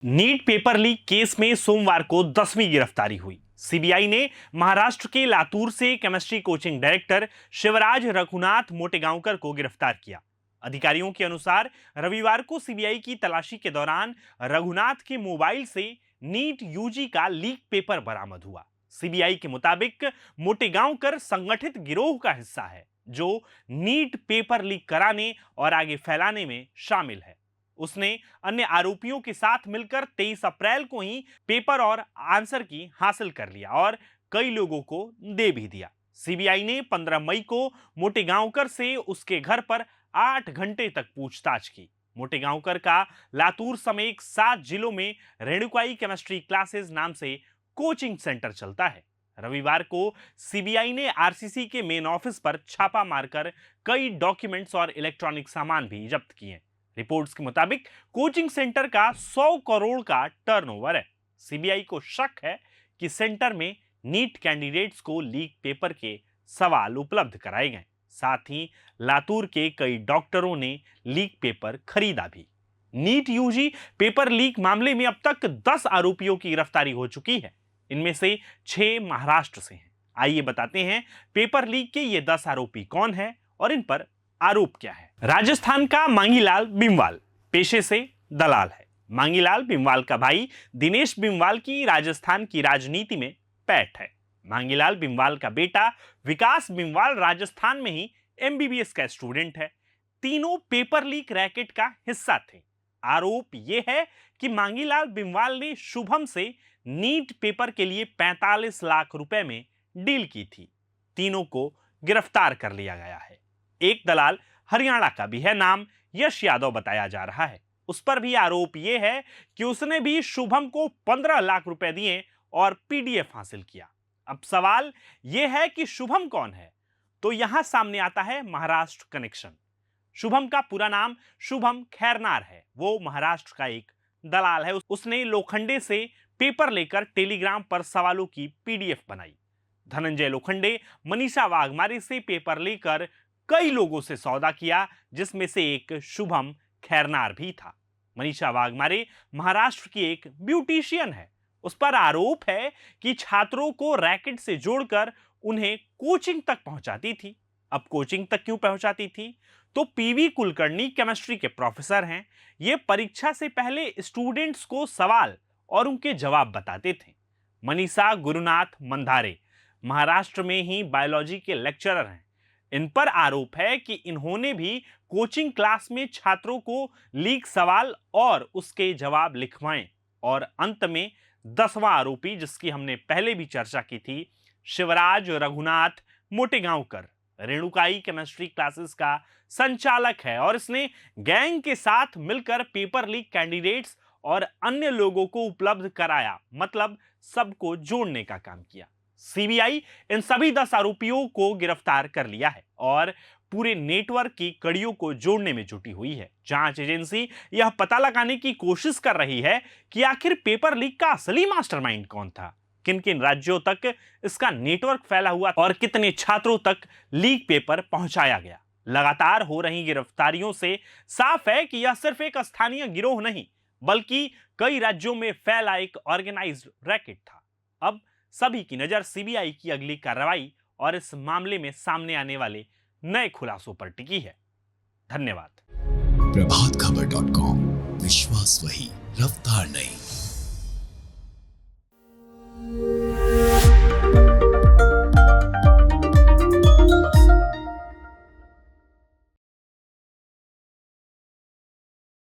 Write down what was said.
NEET paper leak case में सोमवार को 10वीं गिरफ्तारी हुई। सीबीआई ने महाराष्ट्र के लातूर से chemistry coaching director Shivraj Raghunath Motegaonkar को गिरफ्तार किया। अधिकारियों के अनुसार रविवार को सीबीआई की तलाशी के दौरान रघुनाथ के मोबाइल से नीट यूजी का लीक पेपर बरामद हुआ। सीबीआई के मुताबिक मोटेगांवकर संगठित गिरोह का हिस्सा है जो नीट पेपर लीक कराने और आगे फैलाने में शामिल है। उसने अन्य आरोपियों के साथ मिलकर 23 अप्रैल को ही पेपर और आंसर की हासिल कर लिया और कई लोगों को दे भी दिया। सीबीआई ने 15 मई को मोटेगांवकर से उसके घर पर 8 घंटे तक पूछताछ की। मोटेगांवकर का लातूर समेत 7 जिलों में रेणुकाई केमिस्ट्री क्लासेस नाम से कोचिंग सेंटर चलता है। रविवार को सीबीआई ने आरसीसी के मेन ऑफिस पर छापा मारकर कई डॉक्यूमेंट्स और इलेक्ट्रॉनिक सामान भी जब्त किए। रिपोर्ट्स के मुताबिक कोचिंग सेंटर का 100 करोड़ का टर्नओवर है। सीबीआई को शक है कि सेंटर में नीट कैंडिडेट्स को लीक पेपर के सवाल उपलब्ध कराए गए। साथ ही लातूर के कई डॉक्टरों ने लीक पेपर खरीदा भी। नीट यूजी पेपर लीक मामले में अब तक 10 आरोपियों की गिरफ्तारी हो चुकी है। इनमें से 6 महाराष्ट्र से हैं। आइए बताते हैं पेपर लीक के ये 10 आरोपी कौन है और इन पर आरोप क्या है। राजस्थान का मांगीलाल बिमवाल पेशे से दलाल है। मांगीलाल बिमवाल का भाई दिनेश बिमवाल की राजस्थान की राजनीति में पैठ है। मांगीलाल बिमवाल का बेटा विकास बिमवाल राजस्थान में ही एमबीबीएस का स्टूडेंट है। तीनों पेपर लीक रैकेट का हिस्सा थे। आरोप यह है कि मांगीलाल बिमवाल ने शुभम से नीट पेपर के लिए 45 लाख रुपए में डील की थी। तीनों को गिरफ्तार कर लिया गया है। एक दलाल हरियाणा का भी है, नाम यश यादव बताया जा रहा है। उस पर भी आरोप यह है कि उसने भी शुभम को 15 लाख रुपए दिए और पीडीएफ हासिल किया। अब सवाल यह है कि शुभम कौन है, तो यहां सामने आता है महाराष्ट्र कनेक्शन। शुभम का पूरा नाम शुभम खैरनार है। वो महाराष्ट्र का एक दलाल है। उसने लोखंडे से पेपर लेकर टेलीग्राम पर सवालों की पीडीएफ बनाई। धनंजय लोखंडे मनीषा वाघमारे से पेपर लेकर कई लोगों से सौदा किया, जिसमें से एक शुभम खैरनार भी था। मनीषा वाघमारे महाराष्ट्र की एक ब्यूटिशियन है। उस पर आरोप है कि छात्रों को रैकेट से जोड़कर उन्हें कोचिंग तक पहुंचाती थी। अब कोचिंग तक क्यों पहुंचाती थी? तो पीवी कुलकर्णी केमिस्ट्री के प्रोफेसर हैं। ये परीक्षा से पहले स्टूडेंट्स को सवाल और उनके जवाब बताते थे। मनीषा गुरुनाथ मंधारे महाराष्ट्र में ही बायोलॉजी के लेक्चरर हैं। इन पर आरोप है कि इन्होंने भी कोचिंग क्लास में छात्रों को लीक सवाल और उसके जवाब लिखवाएं। और अंत में 10वां आरोपी, जिसकी हमने पहले भी चर्चा की थी, शिवराज रघुनाथ मोटेगांवकर रेणुकाई केमिस्ट्री क्लासेस का संचालक है और इसने गैंग के साथ मिलकर पेपर लीक कैंडिडेट्स और अन्य लोगों को उपलब्ध कराया, मतलब सबको जोड़ने का काम किया। सीबीआई इन सभी 10 आरोपियों को गिरफ्तार कर लिया है और पूरे नेटवर्क की कड़ियों को जोड़ने में जुटी हुई है। जांच एजेंसी यह पता लगाने की कोशिश कर रही है कि आखिर पेपर लीक का असली मास्टरमाइंड कौन था, किन किन राज्यों तक इसका नेटवर्क फैला हुआ और कितने छात्रों तक लीक पेपर पहुंचाया गया। लगातार हो रही गिरफ्तारियों से साफ है कि यह सिर्फ एक स्थानीय गिरोह नहीं, बल्कि कई राज्यों में फैला एक ऑर्गेनाइज्ड रैकेट था। अब सभी की नजर सीबीआई की अगली कार्रवाई और इस मामले में सामने आने वाले नए खुलासों पर टिकी है। धन्यवाद। प्रभातखबर.com, विश्वास वही, रफ्तार नहीं।